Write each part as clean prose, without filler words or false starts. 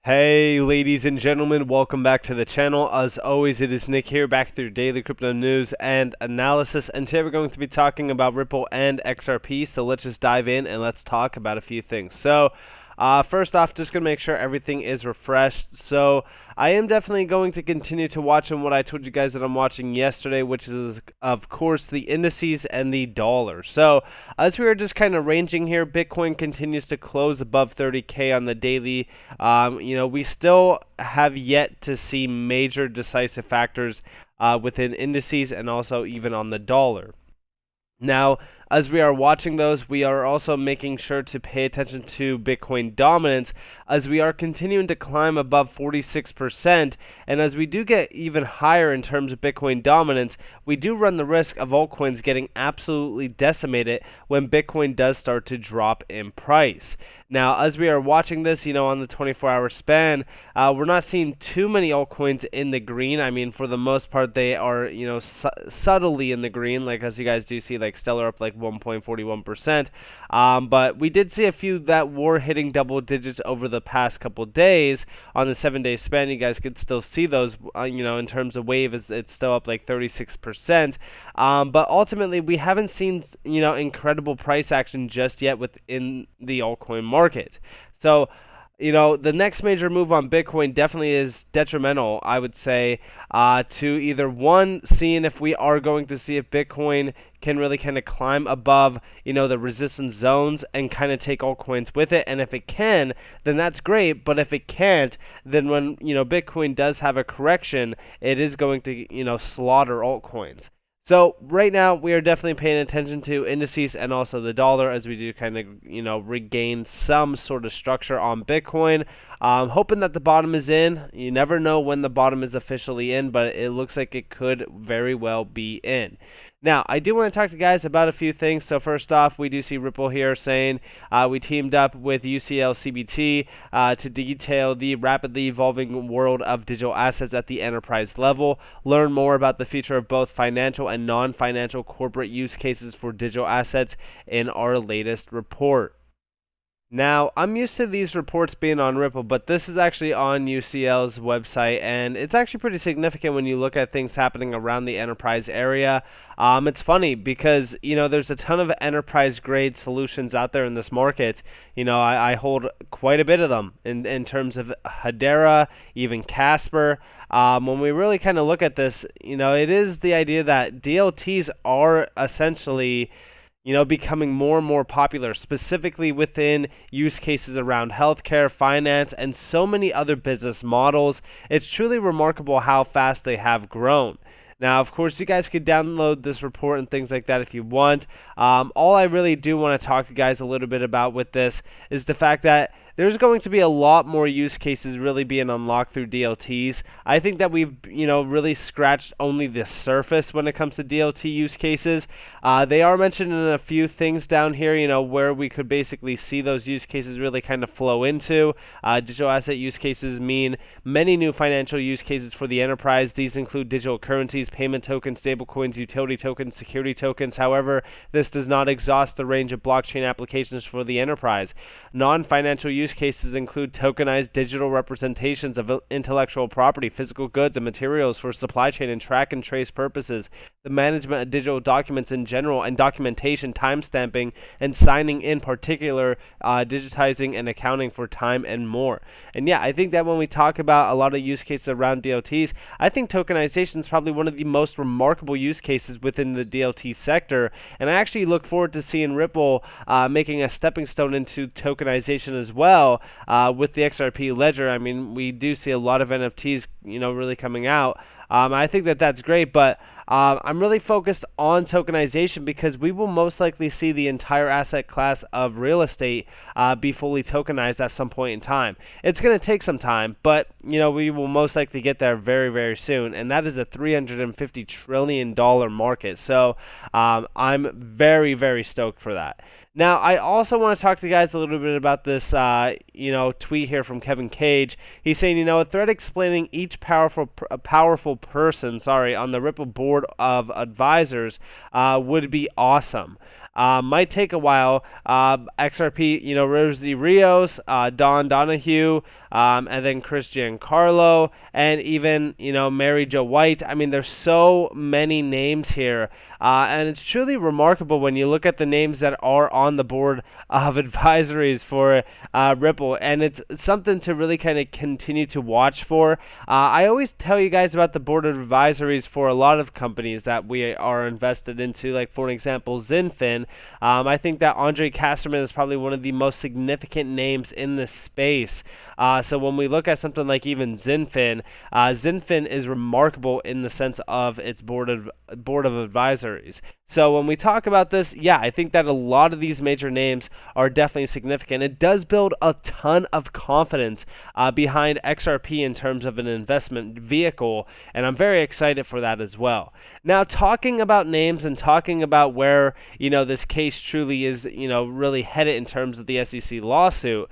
Hey ladies and gentlemen, welcome back to the channel. As always, it is Nick here, back with your daily crypto news and analysis, and today we're going to be talking about Ripple and XRP. So let's just dive in and let's talk about a few things. First off, just gonna make sure everything is refreshed. So I am definitely going to continue to watch on what I told you guys that I'm watching yesterday, which is of course the indices and the dollar. So as we are just kind of ranging here, Bitcoin continues to close above 30K on the daily. We still have yet to see major decisive factors within indices and also even on the dollar. Now, as we are watching those, we are also making sure to pay attention to Bitcoin dominance as we are continuing to climb above 46%. And as we do get even higher in terms of Bitcoin dominance, we do run the risk of altcoins getting absolutely decimated when Bitcoin does start to drop in price. Now, as we are watching this, on the 24-hour span, we're not seeing too many altcoins in the green. I mean, for the most part, they are, subtly in the green, like as you guys do see, like Stellar up like 1.41%. But we did see a few that were hitting double digits over the past couple days on the 7-day span. You guys could still see those, in terms of wave, it's still up like 36%. But ultimately, we haven't seen, incredible price action just yet within the altcoin market. So, the next major move on Bitcoin definitely is detrimental, I would say, to either one, seeing if we are going to see if Bitcoin can really kind of climb above, the resistance zones and kind of take altcoins with it. And if it can, then that's great. But if it can't, then when, Bitcoin does have a correction, it is going to, slaughter altcoins. So right now we are definitely paying attention to indices and also the dollar as we do kind of regain some sort of structure on Bitcoin. Hoping that the bottom is in. You never know when the bottom is officially in, but it looks like it could very well be in. Now, I do want to talk to you guys about a few things. So first off, we do see Ripple here saying we teamed up with UCL CBT to detail the rapidly evolving world of digital assets at the enterprise level. Learn more about the future of both financial and non-financial corporate use cases for digital assets in our latest report. Now, I'm used to these reports being on Ripple, but this is actually on UCL's website, and it's actually pretty significant when you look at things happening around the enterprise area. It's funny because, there's a ton of enterprise-grade solutions out there in this market. I hold quite a bit of them in terms of Hedera, even Casper. When we really kind of look at this, it is the idea that DLTs are essentially becoming more and more popular, specifically within use cases around healthcare, finance, and so many other business models. It's truly remarkable how fast they have grown. Now, of course, you guys could download this report and things like that if you want. All I really do want to talk to you guys a little bit about with this is the fact that there's going to be a lot more use cases really being unlocked through DLTs. I think that we've, really scratched only the surface when it comes to DLT use cases. They are mentioned in a few things down here, where we could basically see those use cases really kind of flow into. Digital asset use cases mean many new financial use cases for the enterprise. These include digital currencies, payment tokens, stablecoins, utility tokens, security tokens. However, this does not exhaust the range of blockchain applications for the enterprise. Non-financial use cases include tokenized digital representations of intellectual property, physical goods, and materials for supply chain and track and trace purposes, the management of digital documents in general, and documentation, timestamping, and signing in particular, digitizing and accounting for time and more. And yeah, I think that when we talk about a lot of use cases around DLTs, I think tokenization is probably one of the most remarkable use cases within the DLT sector, and I actually look forward to seeing Ripple making a stepping stone into tokenization as well with the XRP ledger. I mean, we do see a lot of NFTs, really coming out. I think that that's great, but I'm really focused on tokenization because we will most likely see the entire asset class of real estate be fully tokenized at some point in time. It's going to take some time, but we will most likely get there very, very soon, and that is a $350 trillion market. So I'm very, very stoked for that. Now, I also want to talk to you guys a little bit about this, tweet here from Kevin Cage. He's saying, a thread explaining each powerful person, on the Ripple board of advisors would be awesome. Might take a while. XRP, Rosie Rios, Don Donahue, and then Chris Giancarlo, and even, Mary Jo White. I mean, there's so many names here, and it's truly remarkable when you look at the names that are on the board of advisories for Ripple, and it's something to really kind of continue to watch for. I always tell you guys about the board of advisories for a lot of companies that we are invested into, like for example, Zinfin. I think that Andre Casterman is probably one of the most significant names in this space. So when we look at something like even Zinfin, Zinfin is remarkable in the sense of its board of advisories. So when we talk about this, yeah, I think that a lot of these major names are definitely significant. It does build a ton of confidence behind XRP in terms of an investment vehicle, and I'm very excited for that as well. Now, talking about names and talking about where, this case truly is, really headed in terms of the SEC lawsuit,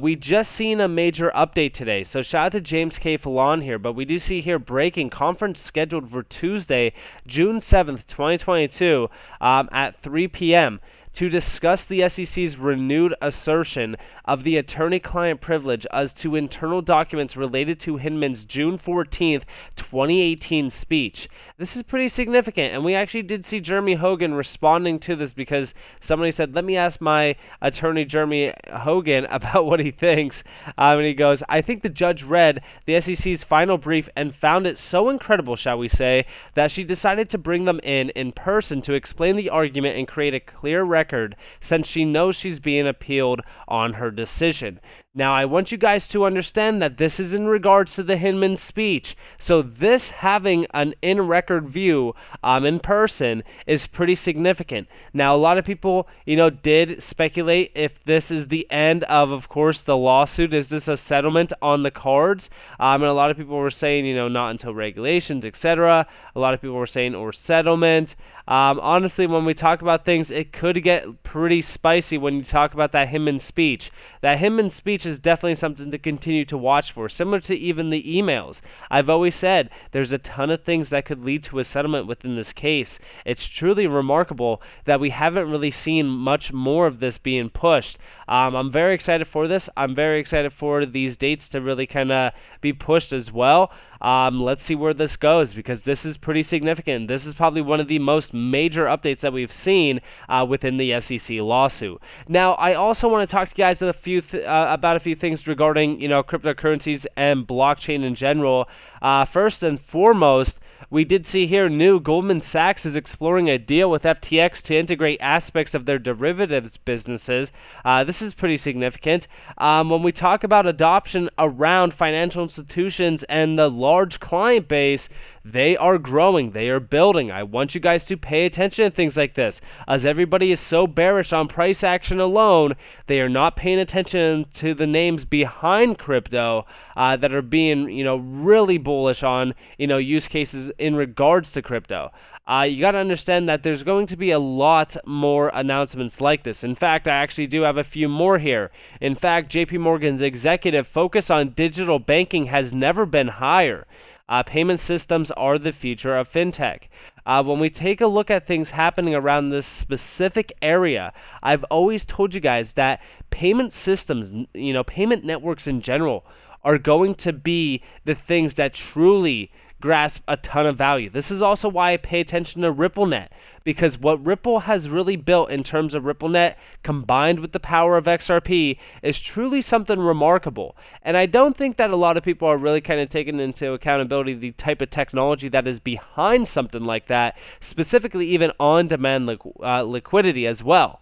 we just seen a major update today. So shout out to James K. Fallon here, but we do see here breaking conference scheduled for Tuesday, June 7th, 2022 at 3 p.m. to discuss the SEC's renewed assertion of the attorney-client privilege as to internal documents related to Hinman's June 14th, 2018 speech. This is pretty significant, and we actually did see Jeremy Hogan responding to this because somebody said, let me ask my attorney Jeremy Hogan about what he thinks. And he goes, I think the judge read the SEC's final brief and found it so incredible, shall we say, that she decided to bring them in person to explain the argument and create a clear record since she knows she's being appealed on her decision. Now, I want you guys to understand that this is in regards to the Hinman speech. So this having an in-record view in person is pretty significant. Now, a lot of people, did speculate if this is the end of course, the lawsuit. Is this a settlement on the cards? And a lot of people were saying, not until regulations, etc. A lot of people were saying, or settlement. Honestly, when we talk about things, it could get pretty spicy when you talk about that Hinman speech. That Hinman speech is definitely something to continue to watch for, similar to even the emails. I've always said there's a ton of things that could lead to a settlement within this case. It's truly remarkable that we haven't really seen much more of this being pushed. I'm very excited for this. I'm very excited for these dates to really kind of be pushed as well. Let's see where this goes, because this is pretty significant. This is probably one of the most major updates that we've seen within the SEC lawsuit. Now, I also want to talk to you guys about a few things regarding, cryptocurrencies and blockchain in general. First and foremost, we did see here Goldman Sachs is exploring a deal with FTX to integrate aspects of their derivatives businesses. This is pretty significant. When we talk about adoption around financial institutions and the large client base, they are growing. They are building. I want you guys to pay attention to things like this. As everybody is so bearish on price action alone, they are not paying attention to the names behind crypto that are being, really bullish on, use cases in regards to crypto. You got to understand that there's going to be a lot more announcements like this. In fact, I actually do have a few more here. In fact, JP Morgan's executive focus on digital banking has never been higher. Payment systems are the future of fintech. When we take a look at things happening around this specific area, I've always told you guys that payment systems, payment networks in general, are going to be the things that truly grasp a ton of value. This is also why I pay attention to RippleNet, because what Ripple has really built in terms of RippleNet combined with the power of XRP is truly something remarkable. And I don't think that a lot of people are really kind of taking into accountability the type of technology that is behind something like that, specifically even on-demand liquidity as well.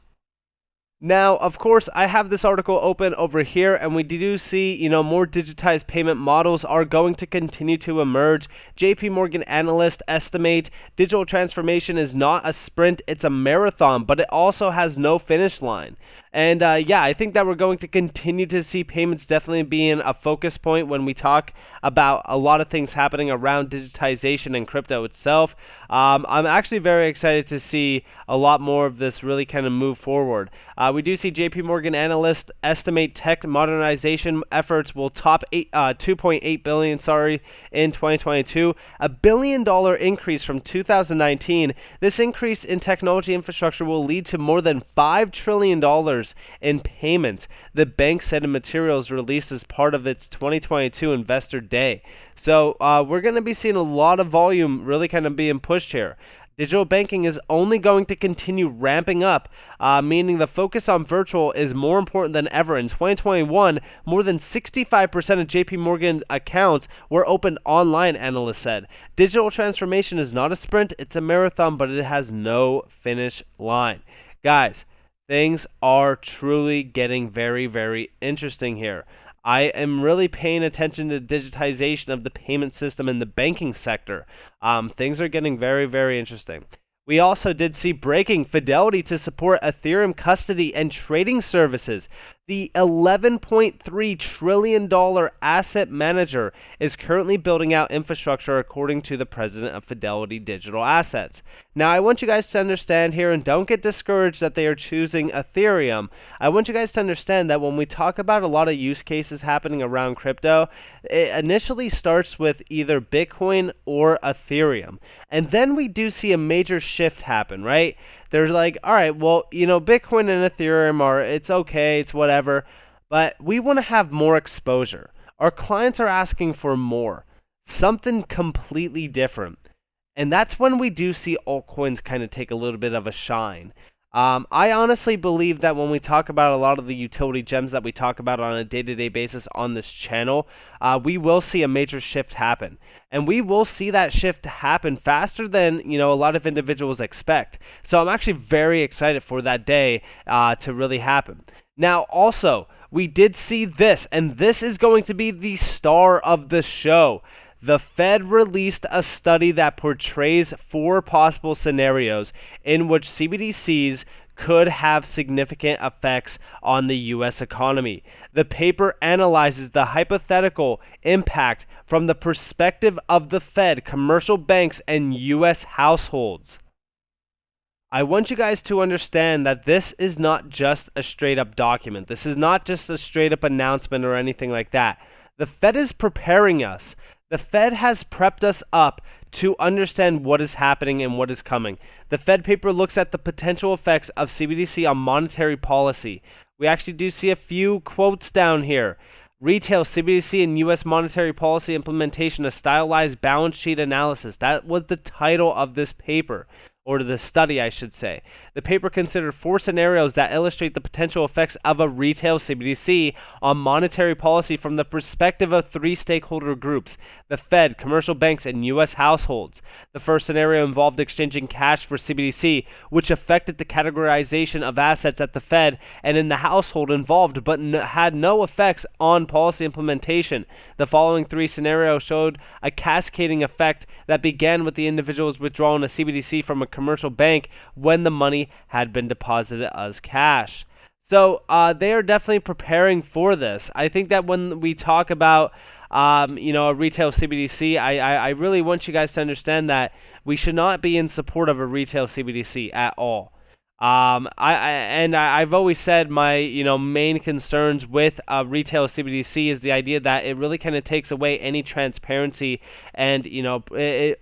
Now, of course, I have this article open over here, and we do see, more digitized payment models are going to continue to emerge. JP Morgan analysts estimate digital transformation is not a sprint, it's a marathon, but it also has no finish line. And yeah, I think that we're going to continue to see payments definitely being a focus point when we talk about a lot of things happening around digitization and crypto itself. I'm actually very excited to see a lot more of this really kind of move forward. We do see JP Morgan analysts estimate tech modernization efforts will top 2.8 billion, in 2022, $1 billion increase from 2019. This increase in technology infrastructure will lead to more than $5 trillion in payments, the bank said in materials released as part of its 2022 Investor Day. So we're going to be seeing a lot of volume really kind of being pushed here. Digital banking is only going to continue ramping up, meaning the focus on virtual is more important than ever. In 2021, more than 65% of JP Morgan accounts were opened online, analysts said. Digital transformation is not a sprint, it's a marathon, but it has no finish line. Guys, things are truly getting very, very interesting here. I am really paying attention to digitization of the payment system in the banking sector. Things are getting very, very interesting. We also did see breaking Fidelity to support Ethereum custody and trading services. The $11.3 trillion asset manager is currently building out infrastructure according to the president of Fidelity Digital Assets. Now, I want you guys to understand here, and don't get discouraged that they are choosing Ethereum. I want you guys to understand that when we talk about a lot of use cases happening around crypto, it initially starts with either Bitcoin or Ethereum. And then we do see a major shift happen, right? There's like, all right, well, Bitcoin and Ethereum it's okay, it's whatever, but we want to have more exposure. Our clients are asking for more, something completely different. And that's when we do see altcoins kind of take a little bit of a shine. I honestly believe that when we talk about a lot of the utility gems that we talk about on a day-to-day basis on this channel, we will see a major shift happen. And we will see that shift happen faster than a lot of individuals expect. So I'm actually very excited for that day to really happen. Now, also, we did see this, and this is going to be the star of the show. The Fed released a study that portrays 4 possible scenarios in which CBDCs could have significant effects on the U.S. economy. The paper analyzes the hypothetical impact from the perspective of the Fed, commercial banks, and U.S. households. I want you guys to understand that this is not just a straight-up document. This is not just a straight-up announcement or anything like that. The Fed is preparing us. The Fed has prepped us up to understand what is happening and what is coming. The Fed paper looks at the potential effects of CBDC on monetary policy. We actually do see a few quotes down here. Retail, CBDC, and U.S. monetary policy implementation, a stylized balance sheet analysis. That was the title of this paper, or the study, I should say. The paper considered 4 scenarios that illustrate the potential effects of a retail CBDC on monetary policy from the perspective of 3 stakeholder groups: the Fed, commercial banks, and U.S. households. The first scenario involved exchanging cash for CBDC, which affected the categorization of assets at the Fed and in the household involved, but had no effects on policy implementation. The following 3 scenarios showed a cascading effect that began with the individuals withdrawing a CBDC from a commercial bank when the money had been deposited as cash. So they are definitely preparing for this. I think that when we talk about a retail CBDC, I really want you guys to understand that we should not be in support of a retail CBDC at all. I've always said my main concerns with retail CBDC is the idea that it really kind of takes away any transparency and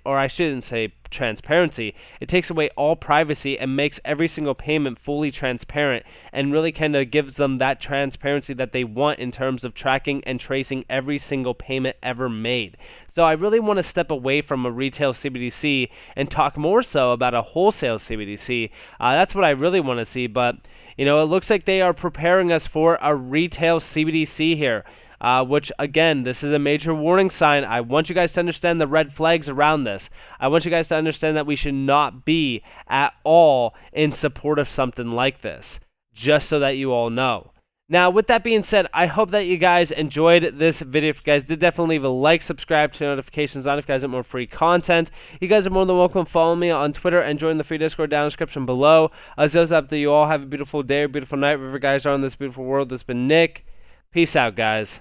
or I shouldn't say transparency. It takes away all privacy and makes every single payment fully transparent and really kind of gives them that transparency that they want in terms of tracking and tracing every single payment ever made. So I really want to step away from a retail CBDC and talk more so about a wholesale CBDC. That's what I really want to see, but it looks like they are preparing us for a retail CBDC here. Which, again, this is a major warning sign. I want you guys to understand the red flags around this. I want you guys to understand that we should not be at all in support of something like this, just so that you all know. Now, with that being said, I hope that you guys enjoyed this video. If you guys did, definitely leave a like, subscribe, turn notifications on if you guys want more free content. You guys are more than welcome to follow me on Twitter and join the free Discord down in the description below. As those up there, you all have a beautiful day or beautiful night, wherever you guys are in this beautiful world. This has been Nick. Peace out, guys.